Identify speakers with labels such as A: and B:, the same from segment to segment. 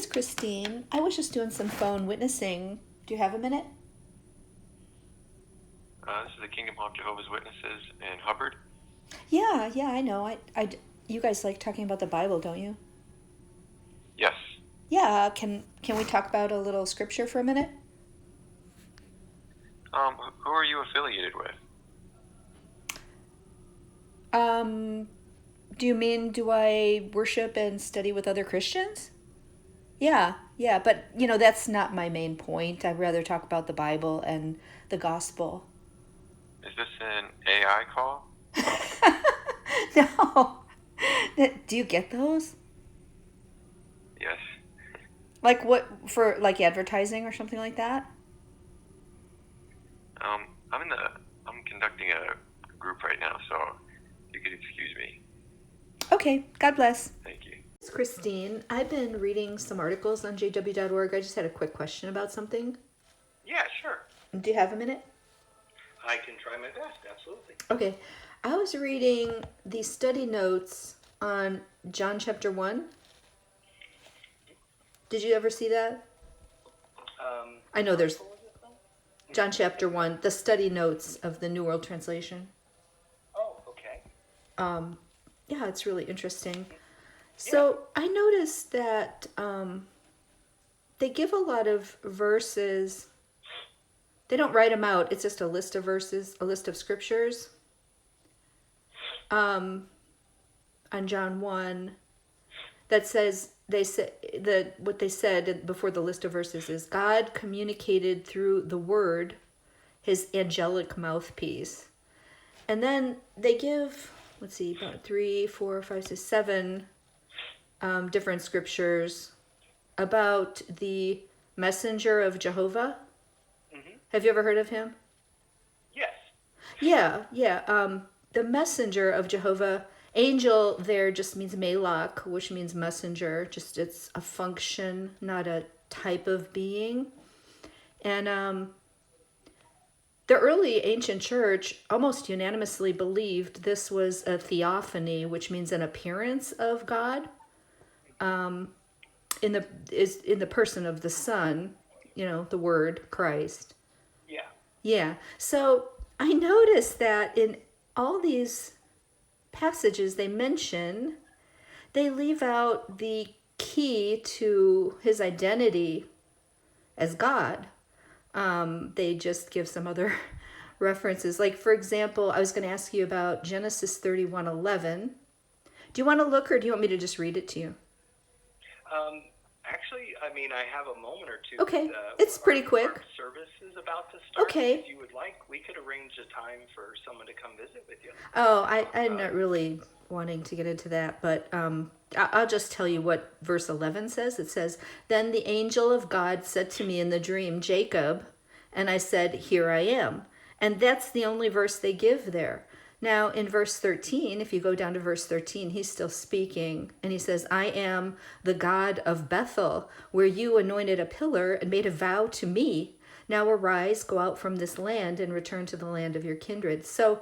A: is Christine. I was just doing some phone witnessing. Do you have a minute?
B: This is the Kingdom Hall of Jehovah's Witnesses in Hubbard.
A: Yeah, I know. You guys like talking about the Bible, don't you?
B: Yes.
A: Yeah. Can we talk about a little scripture for a minute?
B: Who are you affiliated with?
A: Do you mean do I worship and study with other Christians? Yeah, but that's not my main point. I'd rather talk about the Bible and the gospel.
B: Is this an AI call?
A: No. Do you get those?
B: Yes.
A: Like what, for like advertising or something like that?
B: I'm conducting a group right now, so you could excuse me.
A: Okay, God bless.
B: Thank you.
A: It's Christine. I've been reading some articles on jw.org. I just had a quick question about something.
C: Yeah, sure.
A: Do you have a minute?
C: I can try my best, absolutely.
A: Okay. I was reading the study notes on John chapter 1. Did you ever see that? I know there's John chapter 1, the study notes of the New World Translation.
C: Oh, okay.
A: Yeah, it's really interesting. So I noticed that they give a lot of verses. They don't write them out. It's just a list of verses, a list of scriptures. On John 1, that says what they said before the list of verses is God communicated through the Word, His angelic mouthpiece, and then they give about 3, 4, 5, 6, 7 different scriptures about the messenger of Jehovah.
C: Mm-hmm.
A: Have you ever heard of him?
C: Yes.
A: Yeah. The messenger of Jehovah, angel there just means Malak, which means messenger. Just it's a function, not a type of being. And the early ancient church almost unanimously believed this was a theophany, which means an appearance of God, in the person of the Son, the Word, Christ.
C: Yeah.
A: Yeah. So I noticed that in all these passages they mention, they leave out the key to his identity as God. They just give some other references. Like, for example, I was going to ask you about Genesis 31:11. Do you want to look, or do you want me to just read it to you?
C: Actually, I have a moment or two.
A: Okay, it's pretty quick.
C: Our service is about to start.
A: Okay.
C: If you would like, we could arrange a time for someone to come visit with you.
A: Oh, I'm not really wanting to get into that, but I'll just tell you what verse 11 says. It says, "Then the angel of God said to me in the dream, Jacob, and I said, here I am." And that's the only verse they give there. Now, in verse 13, if you go down to verse 13, he's still speaking, and he says, "I am the God of Bethel, where you anointed a pillar and made a vow to me. Now arise, go out from this land and return to the land of your kindred." So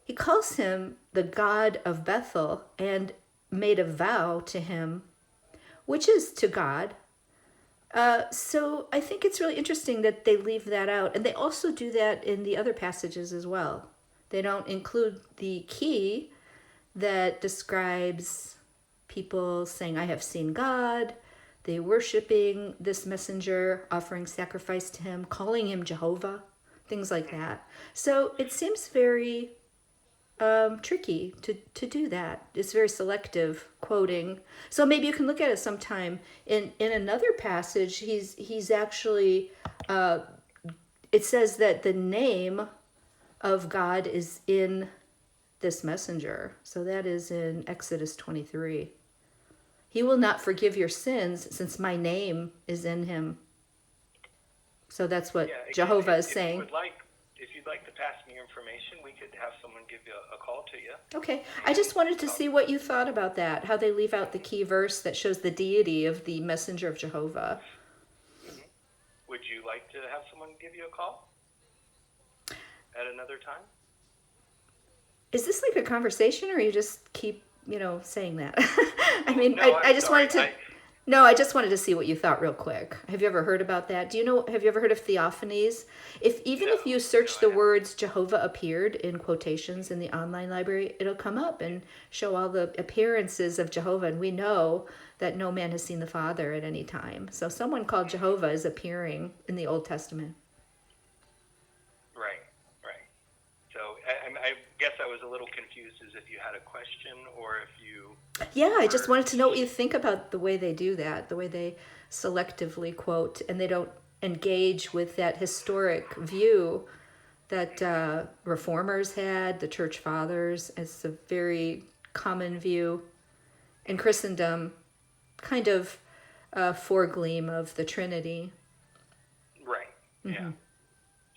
A: he calls him the God of Bethel and made a vow to him, which is to God. So I think it's really interesting that they leave that out. And they also do that in the other passages as well. They don't include the key that describes people saying, "I have seen God," they worshiping this messenger, offering sacrifice to him, calling him Jehovah, things like that. So it seems very tricky to do that. It's very selective quoting. So maybe you can look at it sometime. In another passage, he's actually, it says that the name of God is in this messenger. So that is in Exodus 23. "He will not forgive your sins since my name is in him." So that's what Jehovah is saying.
C: If you'd like to pass me your information, we could have someone give you a call to you.
A: Okay. I just wanted to see what you thought about that, how they leave out the key verse that shows the deity of the messenger of Jehovah.
C: Mm-hmm. Would you like to have someone give you a call at another time?
A: Is this like a conversation, or you just keep, saying that?
C: No,
A: I just
C: sorry.
A: wanted to... No, I just wanted to see what you thought real quick. Have you ever heard about that? Do you know, have you ever heard of theophanies? If you search the
C: I haven't.
A: words Jehovah appeared in quotations in the online library, it'll come up and show all the appearances of Jehovah. And we know that no man has seen the Father at any time. So someone called Jehovah is appearing in the Old Testament.
C: Right, right. So I guess I was a little confused as if you had a question or if you
A: Yeah, I just
C: were.
A: wanted to know what you think about the way they do that, the way they selectively quote and they don't engage with that historic view that reformers had, the church fathers. It's a very common view in Christendom, kind of a foregleam of the Trinity.
C: Right, yeah.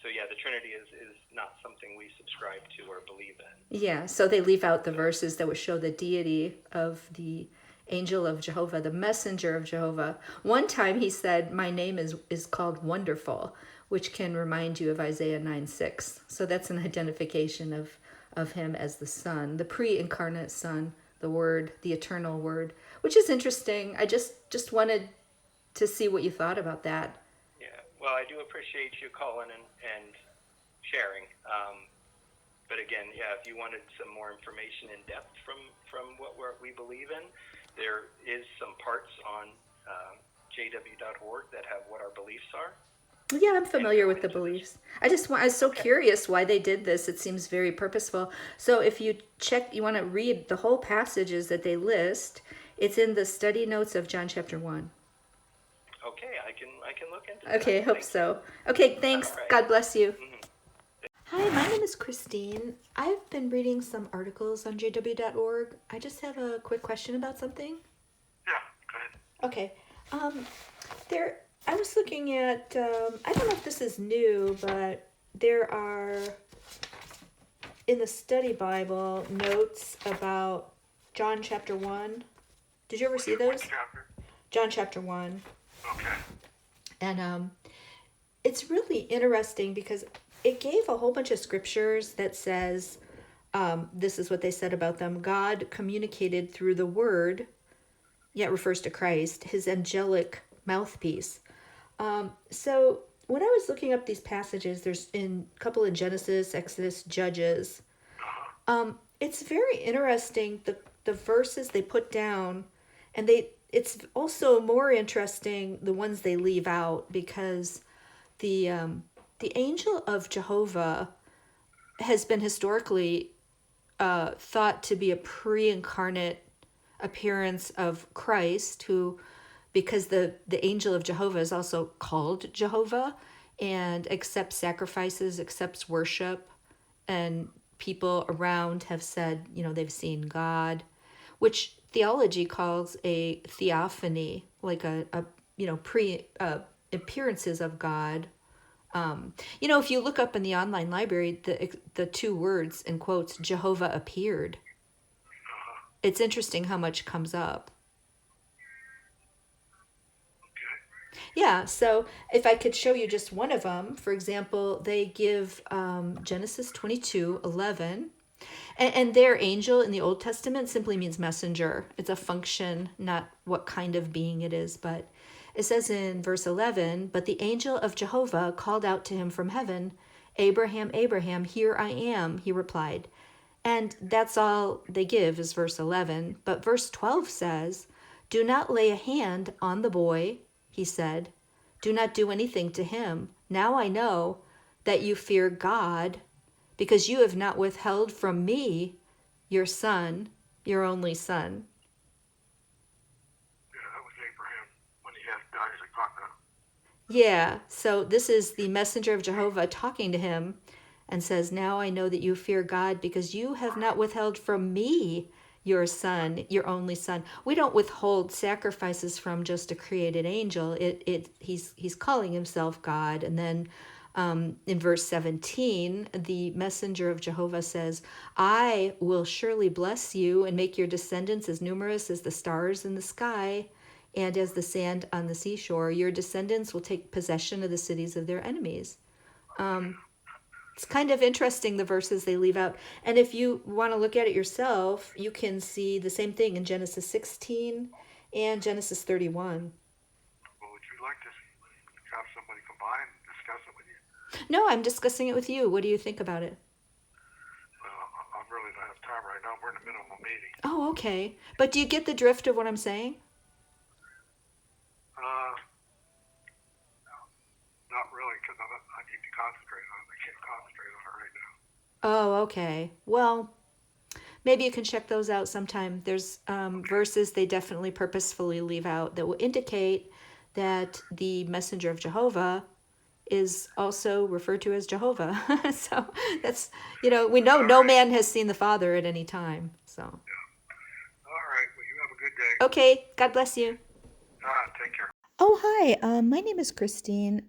C: So yeah, the Trinity is not something we subscribe to or believe in.
A: Yeah, so they leave out the verses that would show the deity of the angel of Jehovah, the messenger of Jehovah. One time he said, "My name is called Wonderful," which can remind you of Isaiah 9:6. So that's an identification of him as the Son, the pre-incarnate Son, the Word, the eternal Word, which is interesting. I just wanted to see what you thought about that.
C: Yeah, well, I do appreciate you calling and sharing. But again, yeah, if you wanted some more information in depth from what we believe in, there is some parts on jw.org that have what our beliefs are.
A: Yeah, I'm familiar
C: go
A: with the
C: into this.
A: beliefs. I was so curious why they did this. It seems very purposeful. So if you check, you want to read the whole passages that they list. It's in the study notes of John chapter 1.
C: Okay, I can look into that.
A: Okay, hope
C: Thank
A: so. Okay, thanks.
C: All right.
A: God bless you.
C: Mhm.
A: Hi, my name is Christine. I've been reading some articles on jw.org. I just have a quick question about something.
B: Yeah, go ahead.
A: Okay. I was looking at, I don't know if this is new, but there are, in the study Bible, notes about John chapter 1. Did you ever see those?
B: Chapter?
A: John chapter 1.
B: Okay.
A: And it's really interesting because it gave a whole bunch of scriptures that says, this is what they said about them. God communicated through the word, yet refers to Christ, his angelic mouthpiece. So when I was looking up these passages, there's in a couple in Genesis, Exodus, Judges. It's very interesting the verses they put down, and it's also more interesting the ones they leave out because the angel of Jehovah has been historically thought to be a pre-incarnate appearance of Christ, who, because the angel of Jehovah is also called Jehovah and accepts sacrifices, accepts worship, and people around have said, they've seen God, which theology calls a theophany, like a pre appearances of God. If you look up in the online library, the two words in quotes, Jehovah appeared. It's interesting how much comes up. Yeah, so if I could show you just one of them, for example, they give Genesis 22:11, and their angel in the Old Testament simply means messenger. It's a function, not what kind of being it is, but it says in verse 11, "But the angel of Jehovah called out to him from heaven, 'Abraham, Abraham, here I am,' he replied." And that's all they give is verse 11. But verse 12 says, "Do not lay a hand on the boy," he said. "Do not do anything to him. Now I know that you fear God, because you have not withheld from me your son, your only son."
B: Yeah, that was Abraham when he asked Isaac Papa.
A: Yeah, so this is the messenger of Jehovah talking to him and says, "Now I know that you fear God because you have not withheld from me your son, your only son." We don't withhold sacrifices from just a created angel. He's calling himself God. And then in verse 17, the messenger of Jehovah says, "I will surely bless you and make your descendants as numerous as the stars in the sky and as the sand on the seashore. Your descendants will take possession of the cities of their enemies." It's kind of interesting, the verses they leave out. And if you want to look at it yourself, you can see the same thing in Genesis 16 and Genesis 31.
D: Well, would you like to have somebody come by and discuss it with you?
A: No, I'm discussing it with you. What do you think about it?
D: I really don't have time right now. We're in the middle of a meeting.
A: Oh, okay. But do you get the drift of what I'm saying?
D: Uh, Not really, because I need to concentrate on it. I can't concentrate on it right now.
A: Oh, okay. Well, maybe you can check those out sometime. There's
D: Okay.
A: verses they definitely purposefully leave out that will indicate that the messenger of Jehovah is also referred to as Jehovah. So that's, we know
D: All
A: no
D: right.
A: man has seen the Father at any time. So,
D: Yeah. All right. Well, you have a good day.
A: okay, God bless you.
D: Take care.
A: Oh, hi. My name is Christine.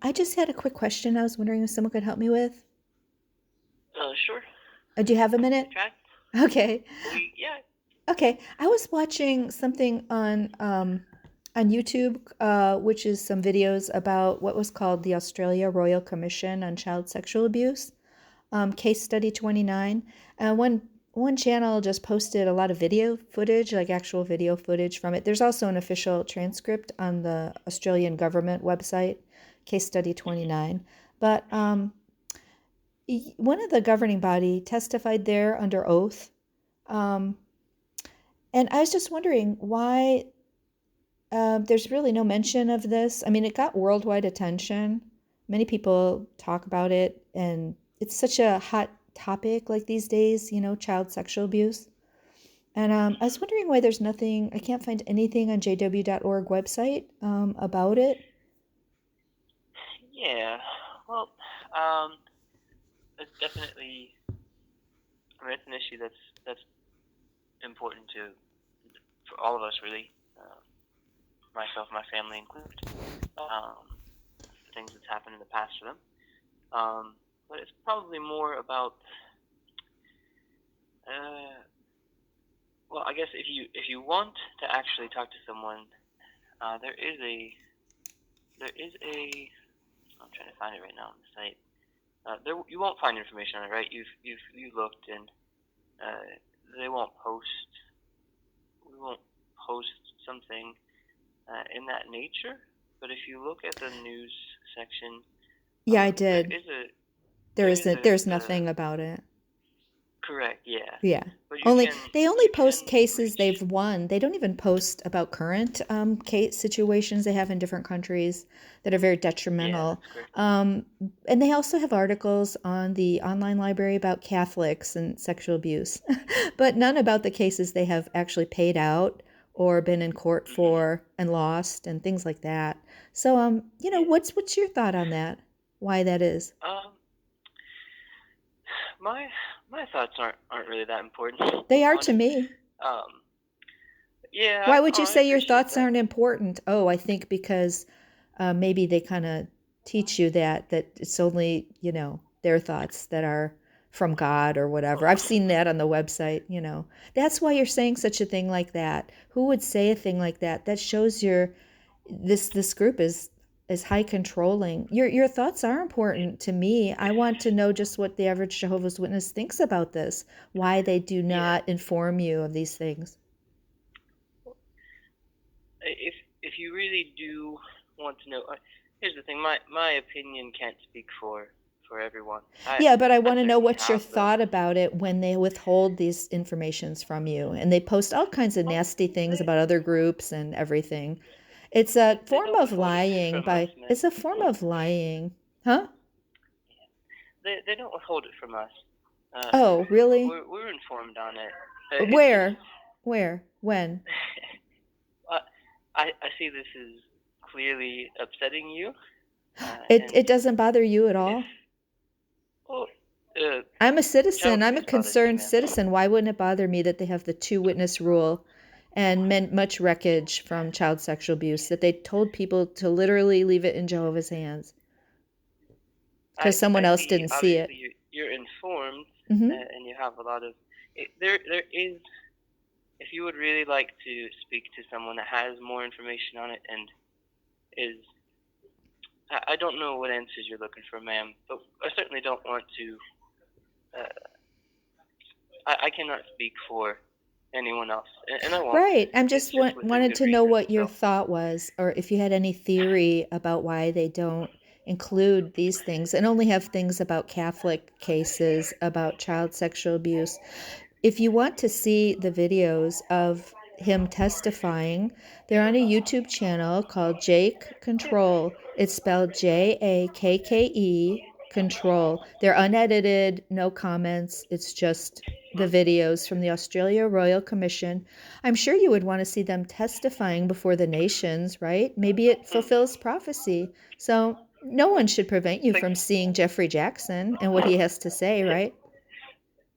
A: I just had a quick question I was wondering if someone could help me with.
C: Sure.
A: Do you have a minute?
C: Okay.
A: Okay.
C: Yeah.
A: Okay. I was watching something on YouTube, which is some videos about what was called the Australia Royal Commission on Child Sexual Abuse, case study 29. One channel just posted a lot of video footage, like actual video footage from it. There's also an official transcript on the Australian government website, case study 29. But one of the governing body testified there under oath. Um, and I was just wondering why there's really no mention of this. I mean, it got worldwide attention. Many people talk about it, and it's such a hot topic like these days, child sexual abuse. And I was wondering why there's nothing, I can't find anything on jw.org website about it.
C: Yeah. Well, um, it's definitely. I mean, it's an issue that's important for all of us, really. Myself, my family included. The things that's happened in the past for them. But it's probably more about. Well, I guess if you want to actually talk to someone, there is a. I'm trying to find it right now on the site. You won't find information on it, right? You've looked, and they won't post. We won't post something in that nature. But if you look at the news section,
A: Yeah, I did. There's nothing about it.
C: Correct, yeah.
A: Yeah.
C: But
A: They only post cases
C: reach.
A: they've won. They don't even post about current case situations they have in different countries that are very detrimental.
C: Yeah, that's correct.
A: And they also have articles on the online library about Catholics and sexual abuse, but none about the cases they have actually paid out or been in court for and lost and things like that. So, what's your thought on that? Why that is?
C: My thoughts aren't really that important.
A: They are to me.
C: Yeah.
A: Why would you
C: I
A: say your
C: appreciate
A: thoughts
C: that.
A: aren't important? Oh, I think because maybe they kind of teach you that it's only, their thoughts that are from God or whatever. I've seen that on the website, That's why you're saying such a thing like that. Who would say a thing like that? That shows this group is high controlling. Your thoughts are important to me. I want to know just what the average Jehovah's Witness thinks about this, why they do not inform you of these things.
C: If you really do want to know, here's the thing. My opinion can't speak for everyone.
A: Yeah, but I want to know
C: certainly
A: what's your
C: have them.
A: thought about it when they withhold these informations from you and they post all kinds of nasty things about other groups and everything. It's a form of lying it's a form of lying. Huh?
C: They don't withhold it from us.
A: Oh, really?
C: We're informed on it.
A: Where? Where? When?
C: I see this is clearly upsetting you.
A: It doesn't bother you at all? I'm a citizen. I'm a concerned citizen. Why wouldn't it bother me that they have the two-witness rule and meant much wreckage from child sexual abuse, that they told people to literally leave it in Jehovah's hands because someone else didn't see it?
C: You're informed, and you have a lot of. There is. If you would really like to speak to someone that has more information on it and is. I don't know what answers you're looking for, ma'am, but I certainly don't want to. I cannot speak for anyone else, and I won't.
A: Right. I'm
C: It's
A: just
C: just within
A: wanted
C: good
A: to know
C: reason.
A: what your
C: So,
A: thought was, or if you had any theory about why they don't include these things and only have things about Catholic cases, about child sexual abuse. If you want to see the videos of him testifying, they're on a YouTube channel called Jake Control. It's spelled Jakke Control. They're unedited, no comments. It's just the videos from the Australia Royal Commission. I'm sure you would want to see them testifying before the nations, right? Maybe it fulfills prophecy. So no one should prevent you
C: thank
A: from seeing Jeffrey Jackson and what he has to say, right?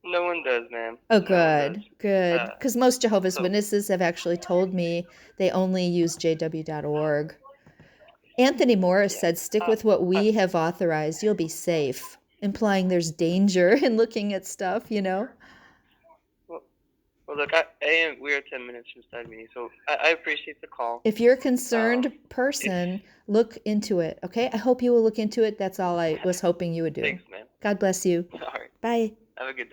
C: no one does, ma'am.
A: Oh,
C: No one does.
A: good, good. Because most Jehovah's
C: So,
A: Witnesses have actually told me they only use jw.org. Anthony Morris
C: yeah.
A: said, stick with what we have authorized. You'll be safe, implying there's danger in looking at stuff, you know?
C: Well, look, we are 10 minutes from start meeting, so I appreciate the call.
A: If you're a concerned
C: If,
A: person, look into it, okay? I hope you will look into it. That's all I was hoping you would do.
C: thanks, ma'am.
A: God bless you.
C: All right.
A: Bye.
C: Have a good day.